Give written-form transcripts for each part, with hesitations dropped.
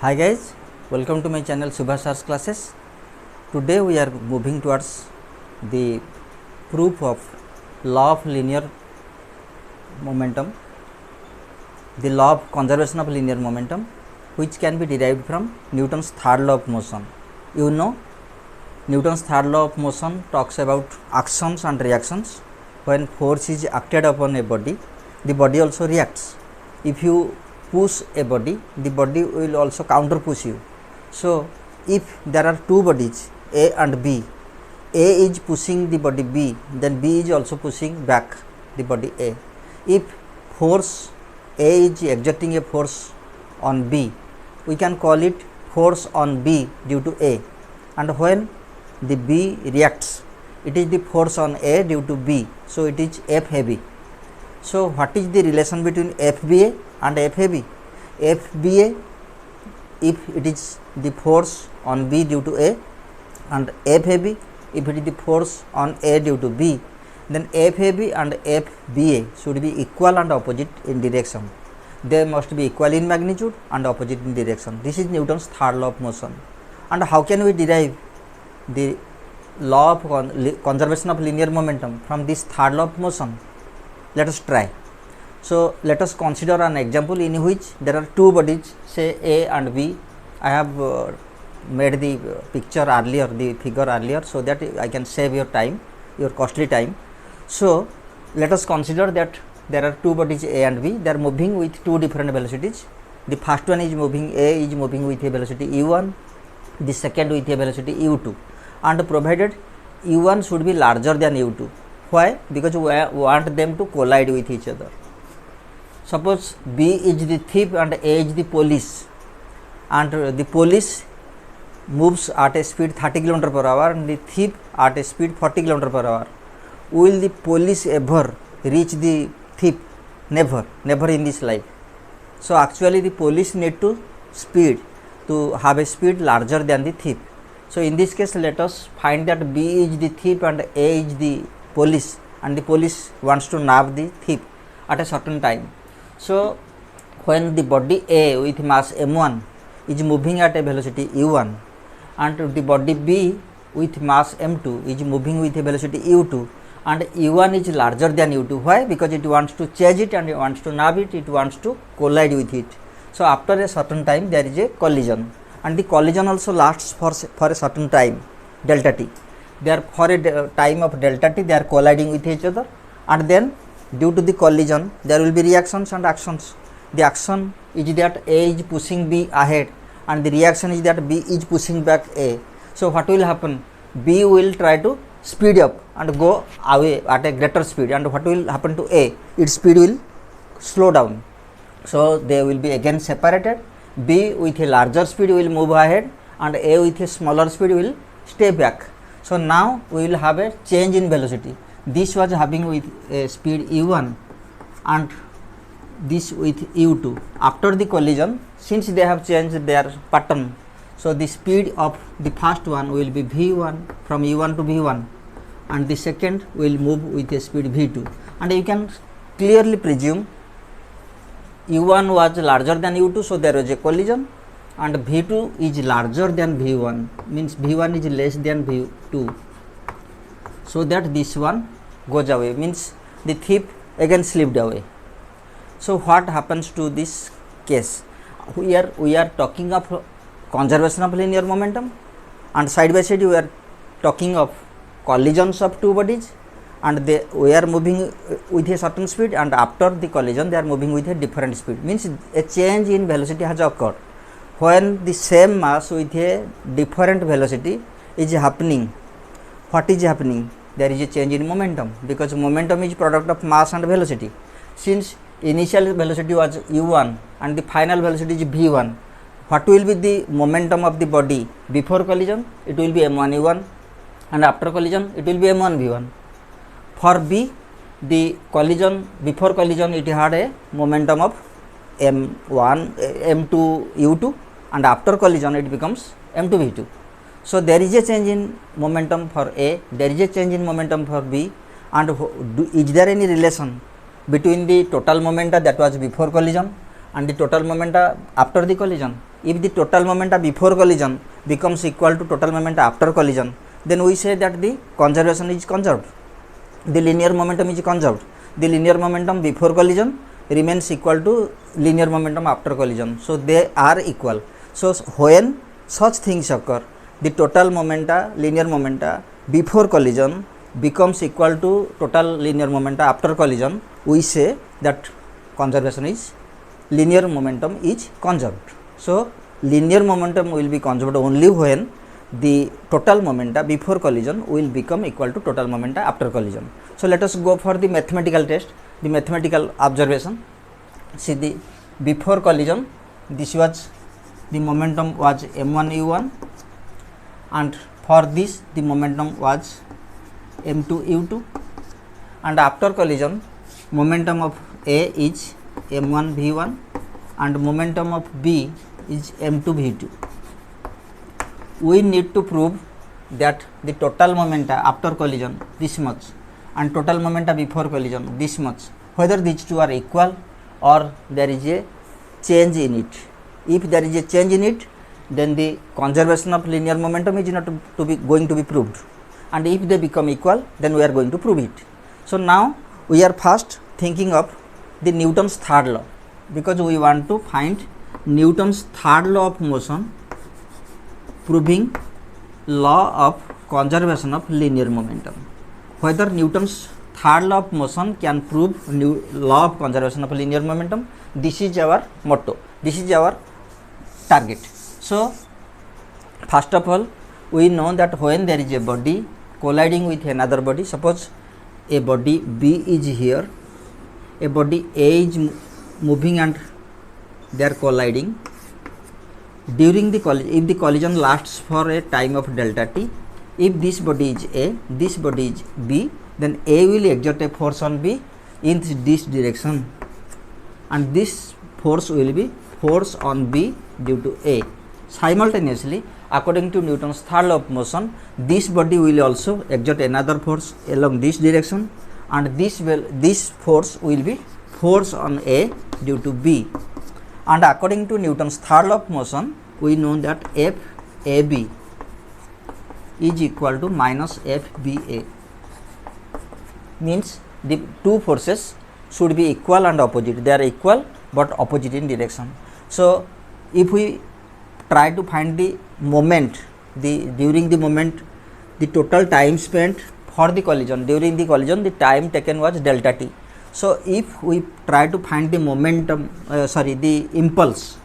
Hi guys, welcome to my channel Subhash Sars Classes. Today we are moving towards the proof of law of linear momentum, the law of conservation of linear momentum, which can be derived from Newton's third law of motion. You know, Newton's third law of motion talks about actions and reactions. When force is acted upon a body, the body also reacts. If you push a body, the body will also counter push you. So if there are two bodies A and B, A is pushing the body B, then B is also pushing back the body A. If force A is exerting a force on B, we can call it force on B due to A, and when the B reacts, it is the force on A due to B, so it is FAB. So what is the relation between FBA and FAB? FBA, if it is the force on B due to A, and FAB, if it is the force on A due to B, then FAB and FBA should be equal and opposite in direction. They must be equal in magnitude and opposite in direction. This is Newton's third law of motion. And how can we derive the law of conservation of linear momentum from this third law of motion? Let us try. So let us consider an example in which there are two bodies, say A and B. I have made the picture earlier, the figure earlier, so that I can save your time, your costly time. So let us consider that there are two bodies A and B. They are moving with two different velocities. The first one is moving, A is moving with a velocity u1, the second with a velocity u2, and provided u1 should be larger than u2. Why? Because we want them to collide with each other. Suppose B is the thief and A is the police, and the police moves at a speed 30 km per hour and the thief at a speed 40 km per hour. Will the police ever reach the thief? Never in this life. So actually the police need to have a speed larger than the thief. So in this case, let us find that B is the thief and A is the police, and the police wants to nab the thief at a certain time. So when the body A with mass m1 is moving at a velocity u1, and the body B with mass m2 is moving with a velocity u2, and u1 is larger than u2. Why? Because it wants to chase it and it wants to nab it, it wants to collide with it. So after a certain time there is a collision, and the collision also lasts for a certain time, delta t. They are for a time of delta t, they are colliding with each other, and then due to the collision there will be reactions and actions. The action is that A is pushing B ahead, and the reaction is that B is pushing back A. So what will happen? B will try to speed up and go away at a greater speed, and what will happen to A? Its speed will slow down. So they will be again separated. B with a larger speed will move ahead, and A with a smaller speed will stay back. So now we will have a change in velocity. This was having with a speed u1 and this with u2. After the collision, since they have changed their pattern, so the speed of the first one will be v1 from u1 to v1, and the second will move with a speed v2. And you can clearly presume u1 was larger than u2, so there was a collision, and v2 is larger than v1, means v1 is less than v2, so that this one goes away, means the thief again slipped away. So what happens to this case? Here we are talking of conservation of linear momentum, and side by side we are talking of collisions of two bodies, and we are moving with a certain speed, and after the collision they are moving with a different speed, means a change in velocity has occurred. When the same mass with a different velocity is happening, what is happening? There is a change in momentum, because momentum is product of mass and velocity. Since initial velocity was u1 and the final velocity is v1, what will be the momentum of the body before collision? It will be m1 u1, and after collision it will be m1 v1. For B, the collision, before collision it had a momentum of m1 m2 u2, and after collision it becomes m2 v2. So there is a change in momentum for A, there is a change in momentum for B, and is there any relation between the total momentum that was before collision and the total momenta after the collision. If the total momenta before collision becomes equal to total momenta after collision, then we say that the conservation is conserved, the linear momentum is conserved. The linear momentum before collision remains equal to linear momentum after collision, so they are equal. So when such things occur, the total momenta, linear momenta before collision becomes equal to total linear momenta after collision, we say that conservation is, linear momentum is conserved. So linear momentum will be conserved only when the total momenta before collision will become equal to total momenta after collision. So let us go for the mathematical test, the mathematical observation. See, the before collision, this was the momentum was m1 u1, and for this the momentum was m2 u2, and after collision momentum of A is m1 v1 and momentum of B is m2 v2. We need to prove that the total momenta after collision this much and total momenta before collision this much, whether these two are equal or there is a change in it. If there is a change in it, then the conservation of linear momentum is not going to be proved, and if they become equal, then we are going to prove it. So now we are first thinking of the Newton's third law, because we want to find Newton's third law of motion proving law of conservation of linear momentum. Whether Newton's third law of motion can prove law of conservation of linear momentum, this is our motto, this is our target. So first of all, we know that when there is a body colliding with another body, suppose a body B is here, a body A is moving and they are colliding. During the collision, if the collision lasts for a time of delta t, if this body is A, this body is B, then A will exert a force on B in this direction, and this force will be force on B due to A. Simultaneously, according to Newton's third law of motion, this body will also exert another force along this direction, and this force will be force on A due to B. And according to Newton's third law of motion, we know that FAB is equal to minus FBA, means the two forces should be equal and opposite. They are equal but opposite in direction. So if we try to find the moment, during the moment, the total time spent for the collision, during the collision the time taken was delta t. So if we try to find the momentum, the impulse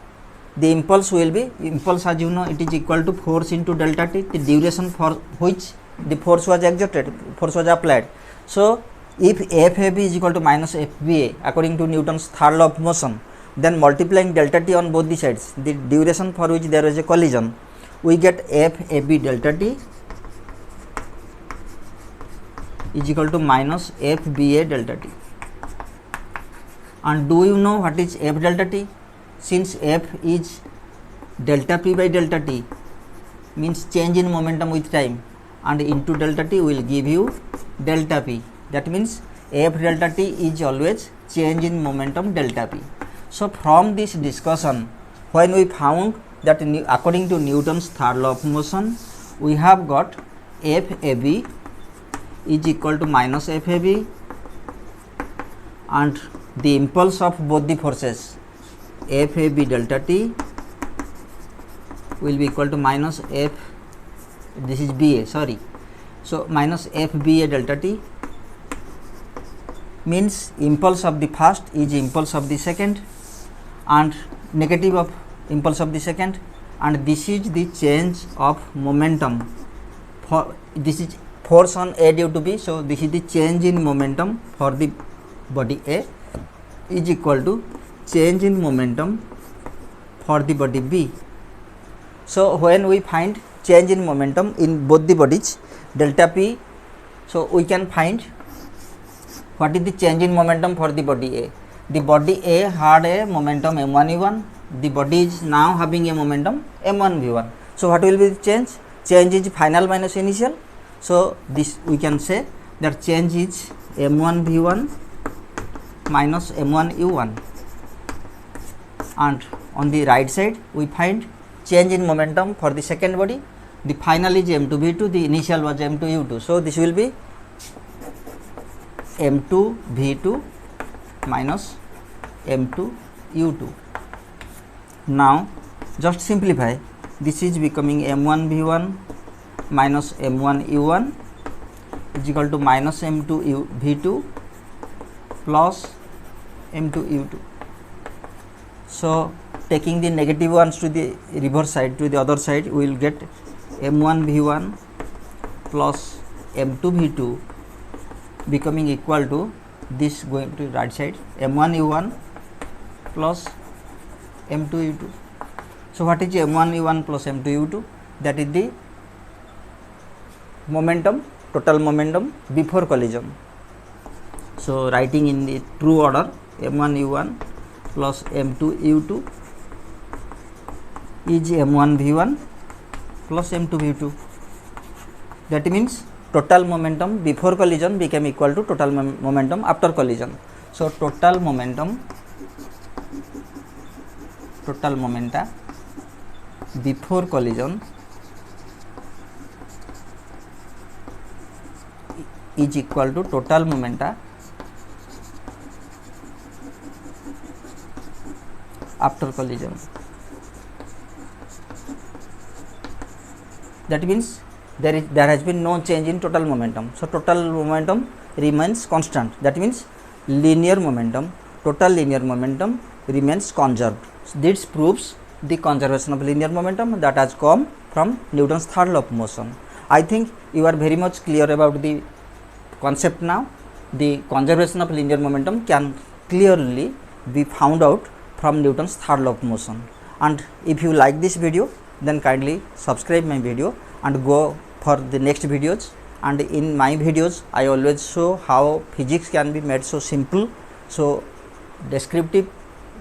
will be, impulse as you know, it is equal to force into delta t, the duration for which the force was exerted, force was applied. So if FAB is equal to minus FBA according to Newton's third law of motion, then multiplying delta t on both the sides, the duration for which there is a collision, we get FAB delta t is equal to minus FBA delta t. And do you know what is F delta t? Since F is delta P by delta t, means change in momentum with time, and into delta t will give you delta P. That means F delta t is always change in momentum delta P. So from this discussion, when we found that according to Newton's third law of motion, we have got FAB is equal to minus FAB, and the impulse of both the forces FAB delta t will be equal to minus F, this is BA, sorry, so minus FBA delta t, means impulse of the first is impulse of the second and negative of impulse of the second, and this is the change of momentum for, this is force on A due to B, so this is the change in momentum for the body A is equal to change in momentum for the body B. So when we find change in momentum in both the bodies delta P, so we can find what is the change in momentum for the body A. The body A had a momentum m1 v1, the body is now having a momentum m1 v1. So what will be the change? Change is final minus initial. So this we can say that change is m1 v1 minus m1 u1. and on the right side we find change in momentum for the second body. The final is m2 v2, the initial was m2 u2, so this will be m2 v2 minus m2 u2. Now just simplify, this is becoming m1 v1 minus m1 u1 is equal to minus m2 v2 plus m2 u2. So taking the negative ones to the reverse side, to the other side, we will get m1 v1 plus m2 v2 becoming equal to this going to right side m1 u1 plus m2 u2. So what is m1 u1 plus m2 u2? That is the momentum, total momentum before collision. So writing in the true order, m1 u1 plus m2 u2 is m1 v1 plus m2 v2. That means total momentum before collision became equal to total momentum after collision. So total momenta before collision is equal to total momenta after collision. That means there has been no change in total momentum. So total momentum remains constant. That means linear momentum, total linear momentum remains conserved. So this proves the conservation of linear momentum that has come from Newton's third law of motion. I think you are very much clear about the concept now. The conservation of linear momentum can clearly be found out from Newton's third law of motion. And if you like this video, then kindly subscribe my video and go for the next videos. And in my videos I always show how physics can be made so simple, so descriptive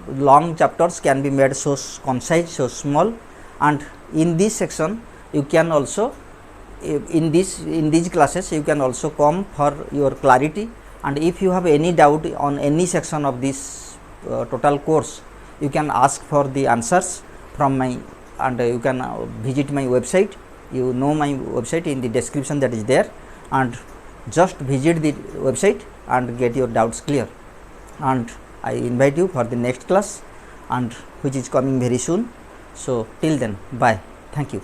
long chapters can be made so concise, so small. And in this section you can also in these classes you can also come for your clarity. And if you have any doubt on any section of this total course, you can ask for the answers from my, and you can visit my website. You know my website in the description that is there, and just visit the website and get your doubts clear. And I invite you for the next class, and which is coming very soon. So till then, bye, thank you.